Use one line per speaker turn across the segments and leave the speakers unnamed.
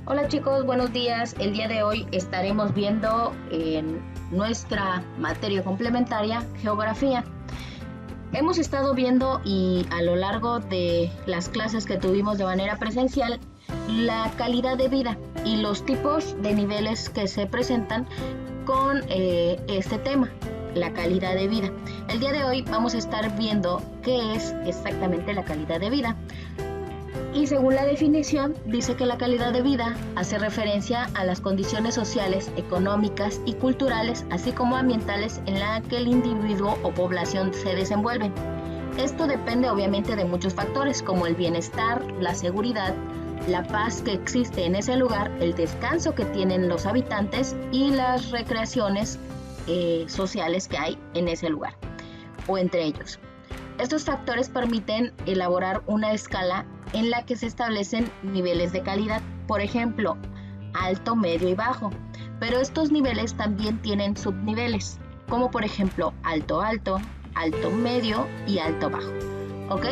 Hola chicos, buenos días. El día de hoy estaremos viendo en nuestra materia complementaria, geografía. Hemos estado viendo y a lo largo de las clases que tuvimos de manera presencial, la calidad de vida y los tipos de niveles que se presentan con este tema, la calidad de vida. El día de hoy vamos a estar viendo qué es exactamente la calidad de vida. Y según la definición, dice que la calidad de vida hace referencia a las condiciones sociales, económicas y culturales, así como ambientales en las que el individuo o población se desenvuelven. Esto depende obviamente de muchos factores, como el bienestar, la seguridad, la paz que existe en ese lugar, el descanso que tienen los habitantes y las recreaciones sociales que hay en ese lugar o entre ellos. Estos factores permiten elaborar una escala en la que se establecen niveles de calidad, por ejemplo, alto, medio y bajo, pero estos niveles también tienen subniveles, como por ejemplo alto alto, alto medio y alto bajo, ¿ok?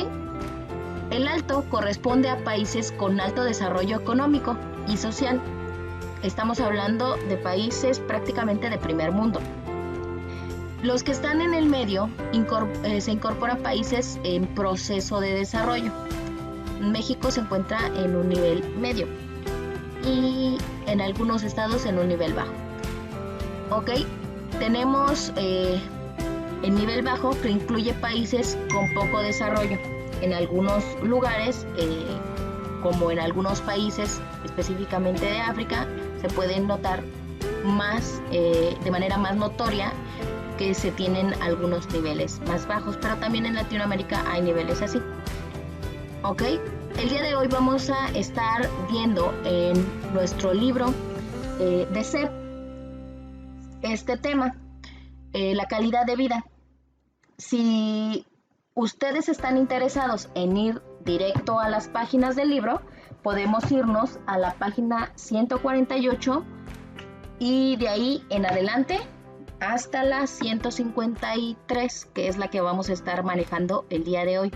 El alto corresponde a países con alto desarrollo económico y social. Estamos hablando de países prácticamente de primer mundo. Los que están en el medio se incorporan países en proceso de desarrollo. México se encuentra en un nivel medio y en algunos estados en un nivel bajo. Ok, tenemos el nivel bajo que incluye países con poco desarrollo. En algunos lugares, como en algunos países específicamente de África, se pueden notar más, de manera más notoria, que se tienen algunos niveles más bajos, pero también en Latinoamérica hay niveles así. Ok, el día de hoy vamos a estar viendo en nuestro libro de SEP este tema, la calidad de vida. Si ustedes están interesados en ir directo a las páginas del libro, podemos irnos a la página 148 y de ahí en adelante hasta la 153, que es la que vamos a estar manejando el día de hoy.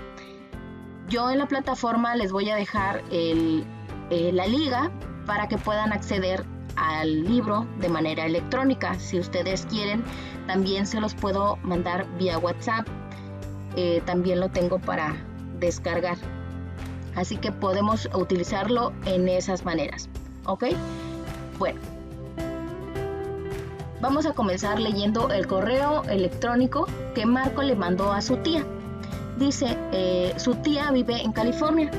Yo en la plataforma les voy a dejar la liga para que puedan acceder al libro de manera electrónica. Si ustedes quieren, también se los puedo mandar vía WhatsApp. También lo tengo para descargar. Así que podemos utilizarlo en esas maneras. ¿Ok? Bueno. Vamos a comenzar leyendo el correo electrónico que Marco le mandó a su tía. Dice, su tía vive en California.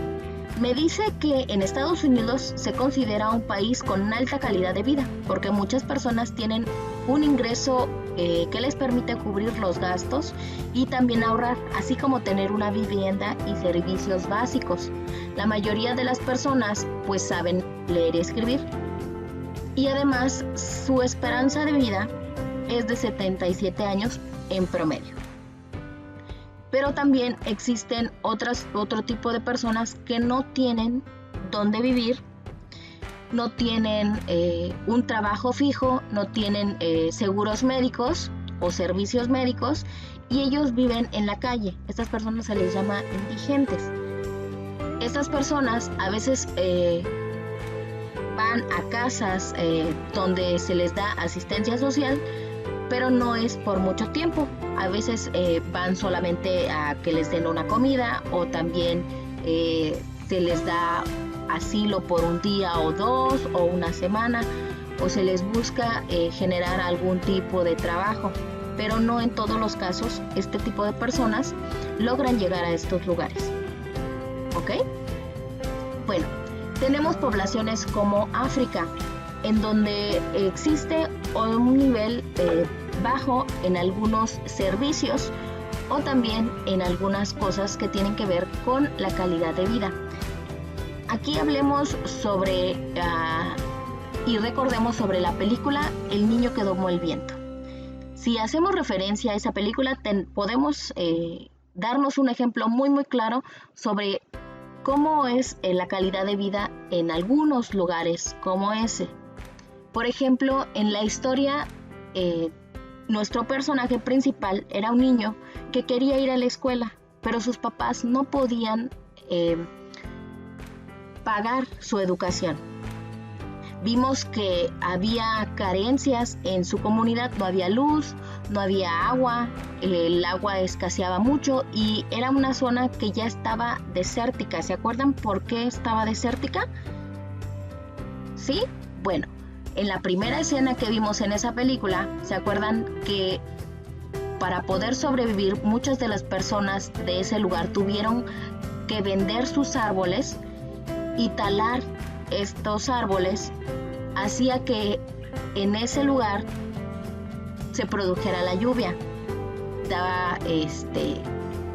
Me dice que en Estados Unidos se considera un país con alta calidad de vida, porque muchas personas tienen un ingreso que les permite cubrir los gastos y también ahorrar, así como tener una vivienda y servicios básicos. La mayoría de las personas pues saben leer y escribir. Y además su esperanza de vida es de 77 años en promedio. Pero también existen otro tipo de personas que no tienen dónde vivir, no tienen un trabajo fijo, no tienen seguros médicos o servicios médicos y ellos viven en la calle. Estas personas se les llama indigentes. Estas personas a veces van a casas donde se les da asistencia social, pero no es por mucho tiempo. A veces van solamente a que les den una comida o también se les da asilo por un día o dos o una semana o se les busca generar algún tipo de trabajo, pero no en todos los casos este tipo de personas logran llegar a estos lugares. ¿Ok? Bueno, tenemos poblaciones como África, en donde existe un nivel bajo en algunos servicios o también en algunas cosas que tienen que ver con la calidad de vida. Aquí hablemos sobre y recordemos sobre la película El niño que domó el viento. Si hacemos referencia a esa película, podemos darnos un ejemplo muy muy claro sobre cómo es la calidad de vida en algunos lugares como ese. Por ejemplo, en la historia, nuestro personaje principal era un niño que quería ir a la escuela, pero sus papás no podían pagar su educación. Vimos que había carencias en su comunidad, no había luz, no había agua, el agua escaseaba mucho y era una zona que ya estaba desértica. ¿Se acuerdan por qué estaba desértica? ¿Sí? Bueno, en la primera escena que vimos en esa película, ¿se acuerdan que para poder sobrevivir muchas de las personas de ese lugar tuvieron que vender sus árboles y talar estos árboles? Hacía que en ese lugar se produjera la lluvia, daba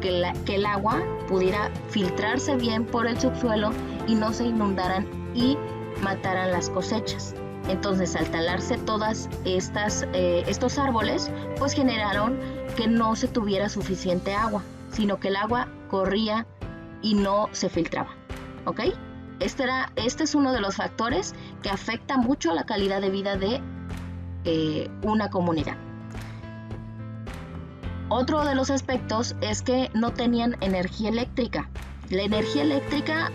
que el agua pudiera filtrarse bien por el subsuelo y no se inundaran y mataran las cosechas. Entonces, al talarse todas estos árboles, pues generaron que no se tuviera suficiente agua, sino que el agua corría y no se filtraba, ¿ok? Este es uno de los factores que afecta mucho la calidad de vida de una comunidad. Otro de los aspectos es que no tenían energía eléctrica. La energía eléctrica,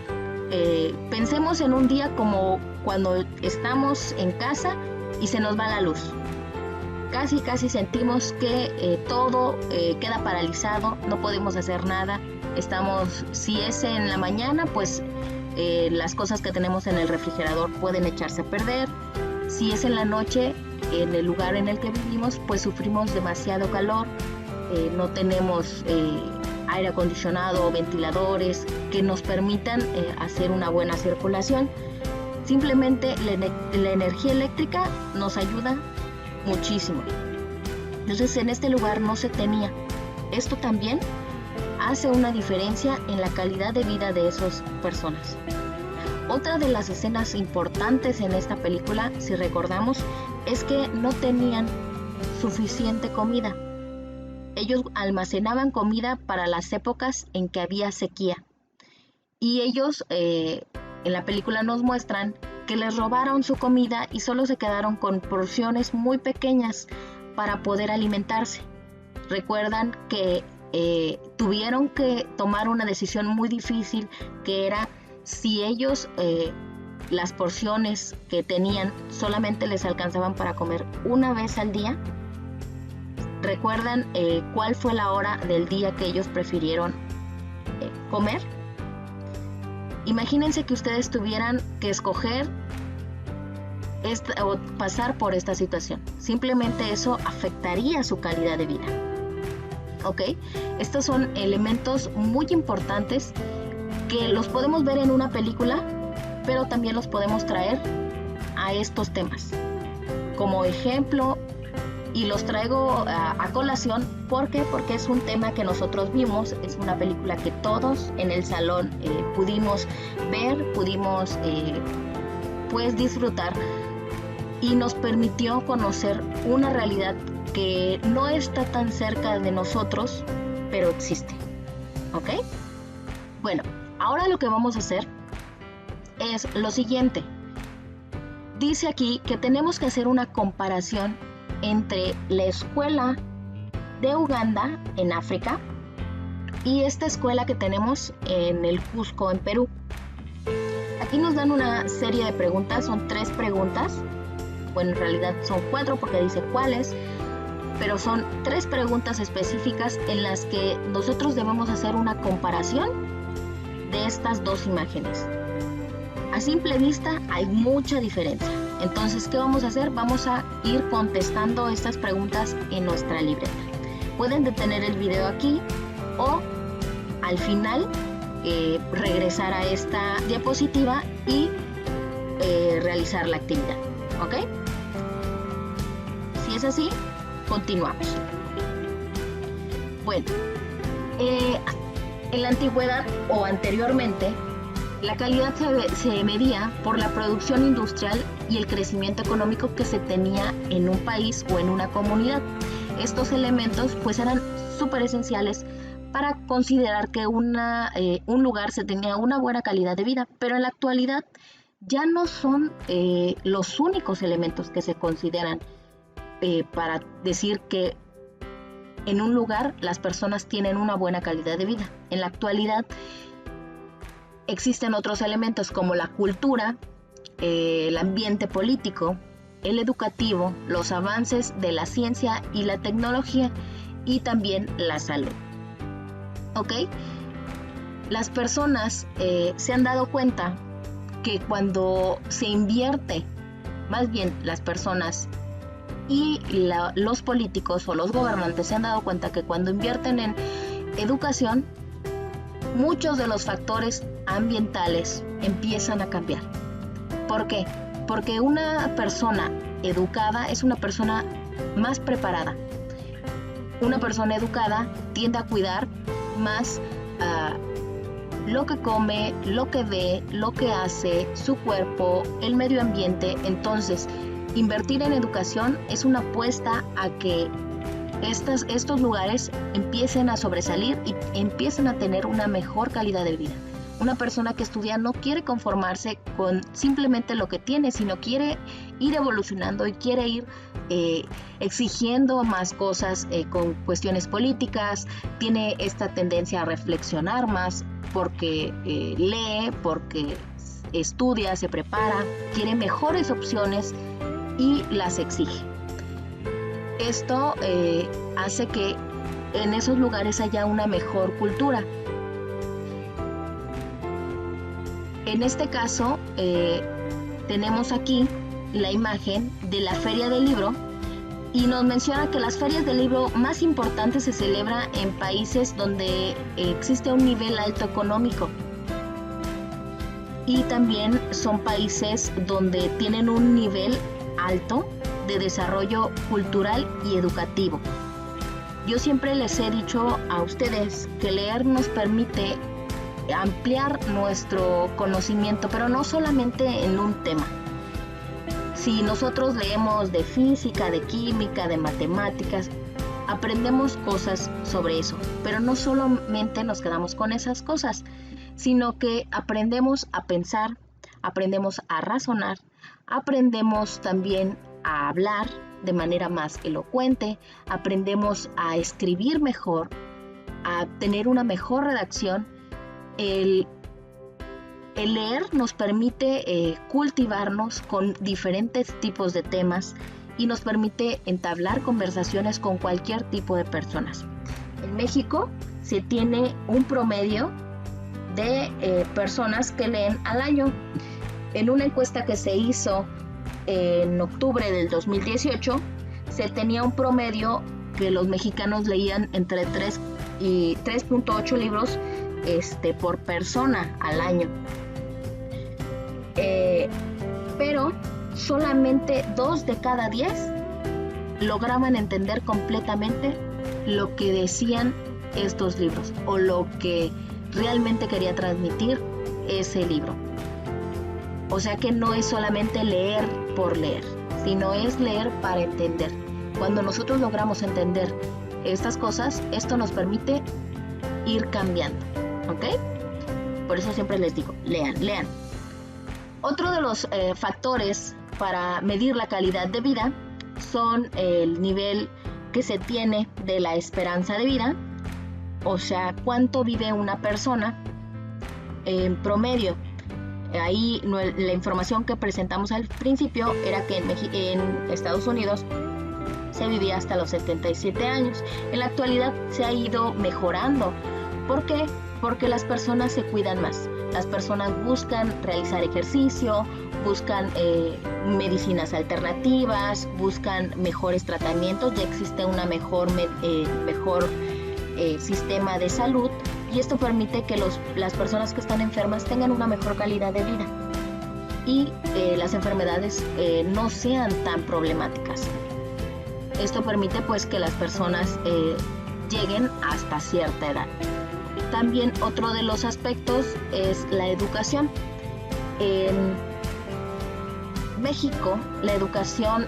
pensemos en un día como cuando estamos en casa y se nos va la luz. Casi sentimos que todo queda paralizado, no podemos hacer nada. Si es en la mañana, pues las cosas que tenemos en el refrigerador pueden echarse a perder. Si es en la noche, en el lugar en el que vivimos, pues sufrimos demasiado calor. No tenemos aire acondicionado o ventiladores que nos permitan hacer una buena circulación. Simplemente la energía eléctrica nos ayuda muchísimo. Entonces, en este lugar no se tenía. Esto también hace una diferencia en la calidad de vida de esas personas. Otra de las escenas importantes en esta película, si recordamos, es que no tenían suficiente comida. Ellos almacenaban comida para las épocas en que había sequía. Y ellos, en la película nos muestran que les robaron su comida y solo se quedaron con porciones muy pequeñas para poder alimentarse. Recuerdan que tuvieron que tomar una decisión muy difícil, que era si ellos las porciones que tenían solamente les alcanzaban para comer una vez al día. ¿Recuerdan cuál fue la hora del día que ellos prefirieron comer? Imagínense que ustedes tuvieran que escoger o pasar por esta situación. Simplemente eso afectaría su calidad de vida. ¿Ok? Estos son elementos muy importantes que los podemos ver en una película, pero también los podemos traer a estos temas como ejemplo, y los traigo a colación. ¿Por qué? Porque es un tema que nosotros vimos, es una película que todos en el salón pudimos ver, pudimos pues disfrutar, y nos permitió conocer una realidad que no está tan cerca de nosotros, pero existe. ¿Ok? Bueno, ahora lo que vamos a hacer es lo siguiente. Dice aquí que tenemos que hacer una comparación entre la escuela de Uganda en África y esta escuela que tenemos en el Cusco, en Perú. Aquí nos dan una serie de preguntas, son 3 preguntas. Bueno, en realidad son 4 porque dice cuáles, pero son 3 preguntas específicas en las que nosotros debemos hacer una comparación de estas 2 imágenes. A simple vista hay mucha diferencia. Entonces, ¿qué vamos a hacer? Vamos a ir contestando estas preguntas en nuestra libreta. Pueden detener el video aquí o al final regresar a esta diapositiva y realizar la actividad. ¿Ok? Si es así, continuamos. Bueno, en la antigüedad o anteriormente, la calidad se medía por la producción industrial y el crecimiento económico que se tenía en un país o en una comunidad. Estos elementos pues eran súper esenciales para considerar que un lugar se tenía una buena calidad de vida, pero en la actualidad ya no son los únicos elementos que se consideran para decir que en un lugar las personas tienen una buena calidad de vida. En la actualidad existen otros elementos como la cultura, el ambiente político, el educativo, los avances de la ciencia y la tecnología y también la salud. ¿Ok? Las personas se han dado cuenta que cuando se invierte, más bien las personas y los políticos o los gobernantes se han dado cuenta que cuando invierten en educación, muchos de los factores ambientales empiezan a cambiar. ¿Por qué? Porque una persona educada es una persona más preparada. Una persona educada tiende a cuidar más lo que come, lo que ve, lo que hace, su cuerpo, el medio ambiente. Entonces, invertir en educación es una apuesta a que estos lugares empiecen a sobresalir y empiecen a tener una mejor calidad de vida. Una persona que estudia no quiere conformarse con simplemente lo que tiene, sino quiere ir evolucionando y quiere ir exigiendo más cosas con cuestiones políticas. Tiene esta tendencia a reflexionar más porque lee, porque estudia, se prepara, quiere mejores opciones y las exige. Esto hace que en esos lugares haya una mejor cultura. En este caso, tenemos aquí la imagen de la Feria del Libro y nos menciona que las ferias del libro más importantes se celebran en países donde existe un nivel alto económico. Y también son países donde tienen un nivel alto de desarrollo cultural y educativo. Yo siempre les he dicho a ustedes que leer nos permite ampliar nuestro conocimiento, pero no solamente en un tema. Si nosotros leemos de física, de química, de matemáticas, aprendemos cosas sobre eso, pero no solamente nos quedamos con esas cosas, sino que aprendemos a pensar, aprendemos a razonar, aprendemos también a hablar de manera más elocuente, aprendemos a escribir mejor, a tener una mejor redacción. El leer nos permite cultivarnos con diferentes tipos de temas y nos permite entablar conversaciones con cualquier tipo de personas. En México se tiene un promedio de personas que leen al año. En una encuesta que se hizo en octubre del 2018, se tenía un promedio que los mexicanos leían entre 3 y 3.8 libros por persona al año. Pero solamente 2 de cada 10 lograban entender completamente lo que decían estos libros o lo que realmente quería transmitir ese libro. O sea que no es solamente leer por leer, sino es leer para entender. Cuando nosotros logramos entender estas cosas, esto nos permite ir cambiando, ¿ok? Por eso siempre les digo, lean. Otro de los factores para medir la calidad de vida son el nivel que se tiene de la esperanza de vida, o sea, cuánto vive una persona en promedio. Ahí la información que presentamos al principio era que en Estados Unidos se vivía hasta los 77 años. En la actualidad se ha ido mejorando. ¿Por qué? Porque las personas se cuidan más. Las personas buscan realizar ejercicio, buscan medicinas alternativas, buscan mejores tratamientos. Ya existe una mejor sistema de salud y esto permite que las personas que están enfermas tengan una mejor calidad de vida y las enfermedades no sean tan problemáticas. Esto permite pues que las personas lleguen hasta cierta edad. También otro de los aspectos es la educación. En México la educación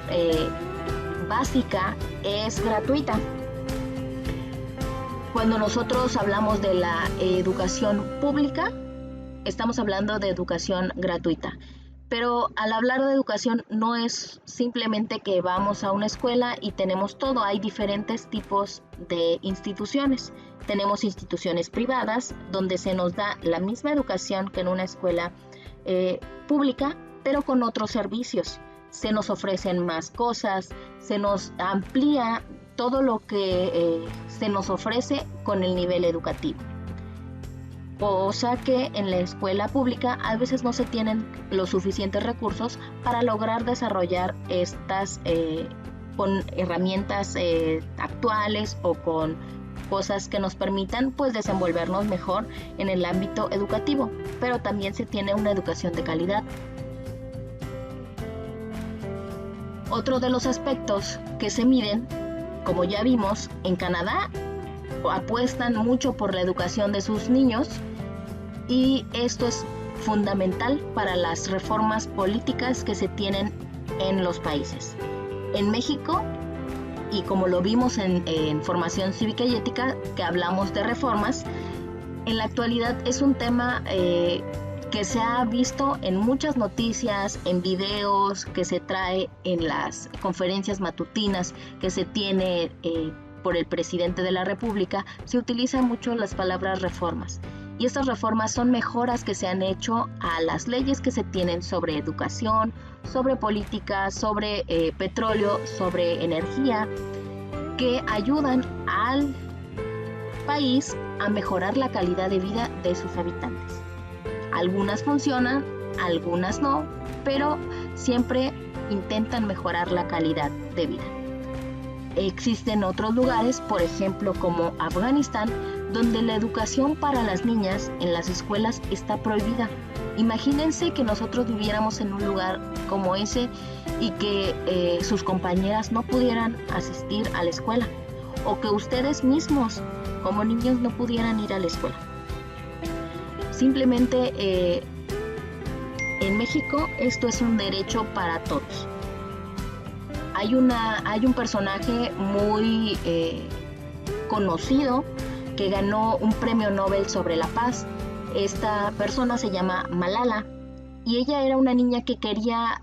básica es gratuita. Cuando nosotros hablamos de la educación pública, estamos hablando de educación gratuita. Pero al hablar de educación no es simplemente que vamos a una escuela y tenemos todo. Hay diferentes tipos de instituciones. Tenemos instituciones privadas donde se nos da la misma educación que en una escuela pública, pero con otros servicios. Se nos ofrecen más cosas, se nos amplía todo lo que se nos ofrece con el nivel educativo. Cosa que en la escuela pública a veces no se tienen los suficientes recursos para lograr desarrollar estas con herramientas actuales o con cosas que nos permitan pues desenvolvernos mejor en el ámbito educativo, pero también se tiene una educación de calidad. Otro de los aspectos que se miden, como ya vimos, en Canadá apuestan mucho por la educación de sus niños y esto es fundamental para las reformas políticas que se tienen en los países. En México, y como lo vimos en Formación Cívica y Ética, que hablamos de reformas, en la actualidad es un tema que se ha visto en muchas noticias, en videos, que se trae en las conferencias matutinas que se tiene por el presidente de la República. Se utilizan mucho las palabras reformas. Y estas reformas son mejoras que se han hecho a las leyes que se tienen sobre educación, sobre política, sobre petróleo, sobre energía, que ayudan al país a mejorar la calidad de vida de sus habitantes. Algunas funcionan, algunas no, pero siempre intentan mejorar la calidad de vida. Existen otros lugares, por ejemplo como Afganistán, donde la educación para las niñas en las escuelas está prohibida. Imagínense que nosotros viviéramos en un lugar como ese y que sus compañeras no pudieran asistir a la escuela, o que ustedes mismos como niños no pudieran ir a la escuela. Simplemente en México esto es un derecho para todos. Hay un personaje muy conocido que ganó un premio Nobel sobre la paz. Esta persona se llama Malala y ella era una niña que quería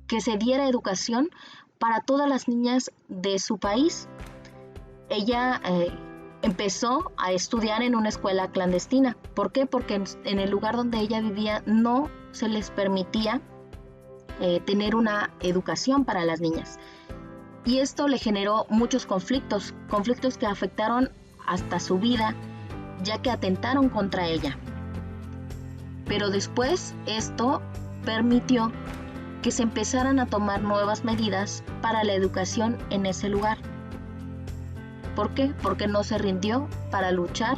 que se diera educación para todas las niñas de su país. Ella empezó a estudiar en una escuela clandestina. ¿Por qué? Porque en el lugar donde ella vivía no se les permitía tener una educación para las niñas. Y esto le generó muchos conflictos que afectaron hasta su vida, ya que atentaron contra ella. Pero después esto permitió que se empezaran a tomar nuevas medidas para la educación en ese lugar. ¿Por qué? Porque no se rindió para luchar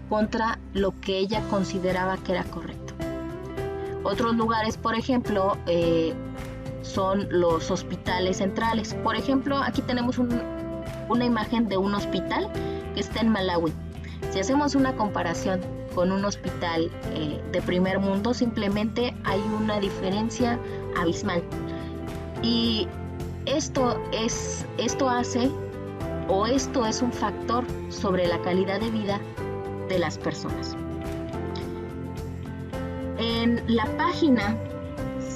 contra lo que ella consideraba que era correcto. Otros lugares, por ejemplo, son los hospitales centrales. Por ejemplo, aquí tenemos una imagen de un hospital que está en Malawi. Si hacemos una comparación con un hospital de primer mundo, simplemente hay una diferencia abismal. Y esto es un factor sobre la calidad de vida de las personas. En la página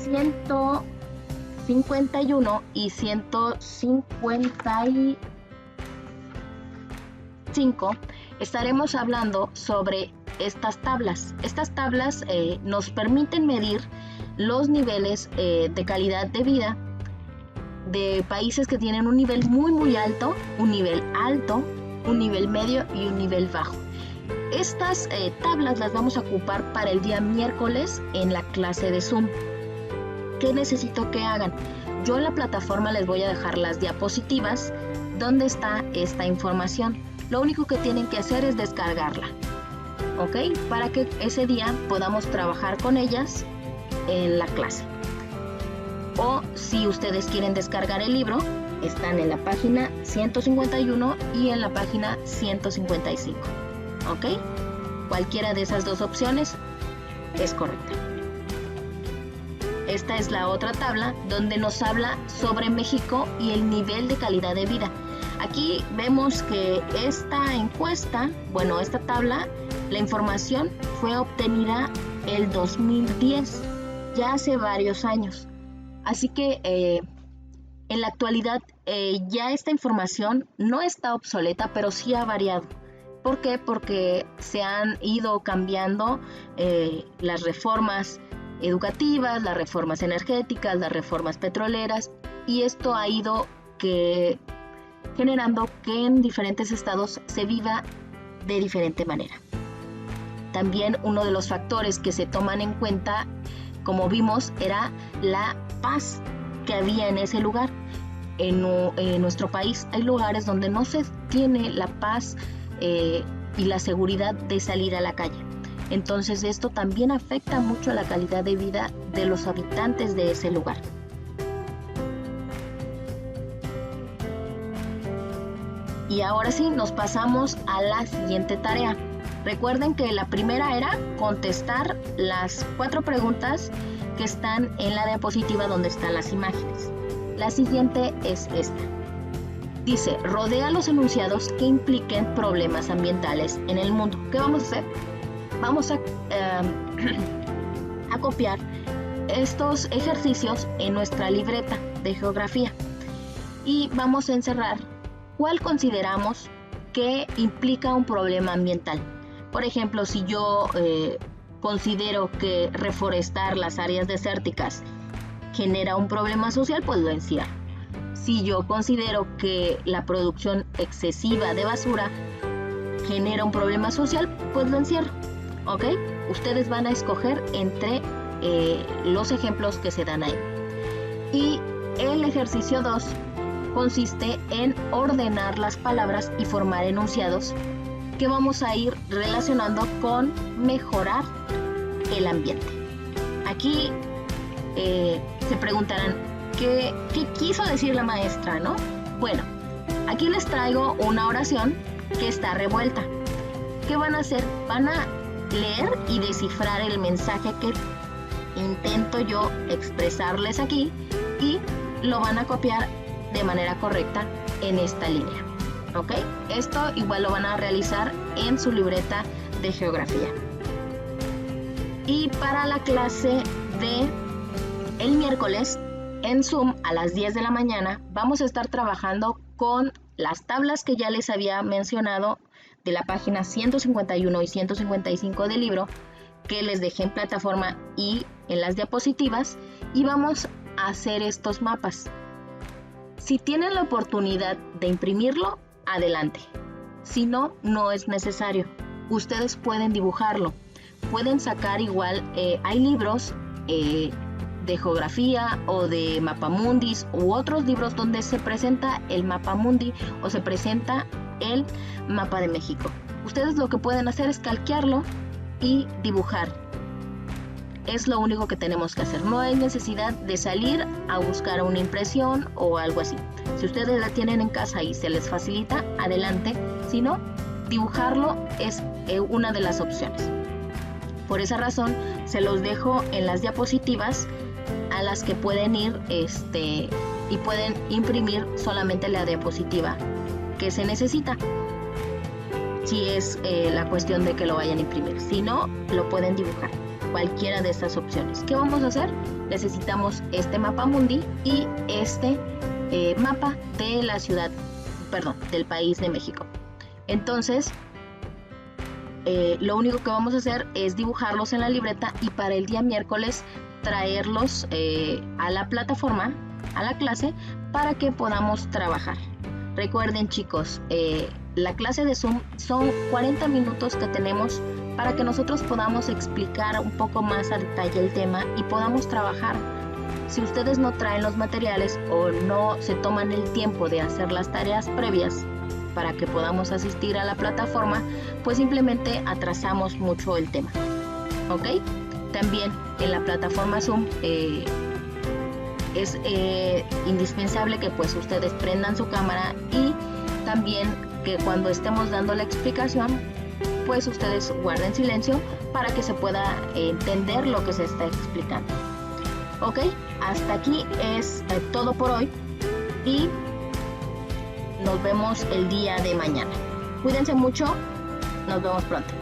151 y 155 estaremos hablando sobre estas tablas. Estas tablas nos permiten medir los niveles de calidad de vida de países que tienen un nivel muy alto, un nivel alto, un nivel medio y un nivel bajo. Estas tablas las vamos a ocupar para el día miércoles en la clase de Zoom. ¿Qué necesito que hagan? Yo en la plataforma les voy a dejar las diapositivas donde está esta información. Lo único que tienen que hacer es descargarla, ¿ok? Para que ese día podamos trabajar con ellas en la clase. O si ustedes quieren descargar el libro, están en la página 151 y en la página 155, ¿ok? Cualquiera de esas dos opciones es correcta. Esta es la otra tabla donde nos habla sobre México y el nivel de calidad de vida. Aquí vemos que esta encuesta, esta tabla, la información fue obtenida el 2010, ya hace varios años. Así que en la actualidad ya esta información no está obsoleta, pero sí ha variado. ¿Por qué? Porque se han ido cambiando las reformas educativas, las reformas energéticas, las reformas petroleras, y esto ha ido generando que en diferentes estados se viva de diferente manera. También uno de los factores que se toman en cuenta, como vimos, era la paz que había en ese lugar. En nuestro país hay lugares donde no se tiene la paz y la seguridad de salir a la calle. Entonces esto también afecta mucho a la calidad de vida de los habitantes de ese lugar. Y ahora sí, nos pasamos a la siguiente tarea. Recuerden que la primera era contestar las 4 preguntas que están en la diapositiva donde están las imágenes. La siguiente es esta. Dice, rodea los enunciados que impliquen problemas ambientales en el mundo. ¿Qué vamos a hacer? Vamos a copiar estos ejercicios en nuestra libreta de geografía y vamos a encerrar cuál consideramos que implica un problema ambiental. Por ejemplo, si yo considero que reforestar las áreas desérticas genera un problema social, pues lo encierro. Si yo considero que la producción excesiva de basura genera un problema social, pues lo encierro. ¿Ok? Ustedes van a escoger entre los ejemplos que se dan ahí. Y el ejercicio 2 consiste en ordenar las palabras y formar enunciados que vamos a ir relacionando con mejorar el ambiente. Aquí se preguntarán, ¿qué quiso decir la maestra, no? Bueno, aquí les traigo una oración que está revuelta. ¿Qué van a hacer? Van a leer y descifrar el mensaje que intento yo expresarles aquí y lo van a copiar de manera correcta en esta línea. ¿Ok? Esto igual lo van a realizar en su libreta de geografía. Y para la clase de el miércoles en Zoom a las 10 de la mañana vamos a estar trabajando con las tablas que ya les había mencionado de la página 151 y 155 del libro que les dejé en plataforma y en las diapositivas, y vamos a hacer estos mapas. Si tienen la oportunidad de imprimirlo, adelante. Si no, no es necesario. Ustedes pueden dibujarlo. Pueden sacar igual, hay libros de geografía o de mapamundis u otros libros donde se presenta el mapamundi o se presenta el mapa de México. Ustedes lo que pueden hacer es calquearlo y dibujar. Es lo único que tenemos que hacer. No hay necesidad de salir a buscar una impresión o algo así. Si ustedes la tienen en casa y se les facilita, adelante. Si no, dibujarlo es una de las opciones. Por esa razón, se los dejo en las diapositivas a las que pueden ir y pueden imprimir solamente la diapositiva que se necesita. Si es la cuestión de que lo vayan a imprimir. Si no, lo pueden dibujar. Cualquiera de estas opciones. ¿Qué vamos a hacer? Necesitamos este mapa mundi y este mapa de la ciudad, del país de México. Entonces, lo único que vamos a hacer es dibujarlos en la libreta y para el día miércoles traerlos a la plataforma, a la clase, para que podamos trabajar. Recuerden, chicos, la clase de Zoom son 40 minutos que tenemos para que nosotros podamos explicar un poco más a detalle el tema y podamos trabajar. Si ustedes no traen los materiales o no se toman el tiempo de hacer las tareas previas para que podamos asistir a la plataforma, pues simplemente atrasamos mucho el tema. ¿Ok? También en la plataforma Zoom es indispensable que pues ustedes prendan su cámara y también que cuando estemos dando la explicación pues ustedes guarden silencio para que se pueda entender lo que se está explicando. Ok, hasta aquí es todo por hoy y nos vemos el día de mañana. Cuídense mucho, nos vemos pronto.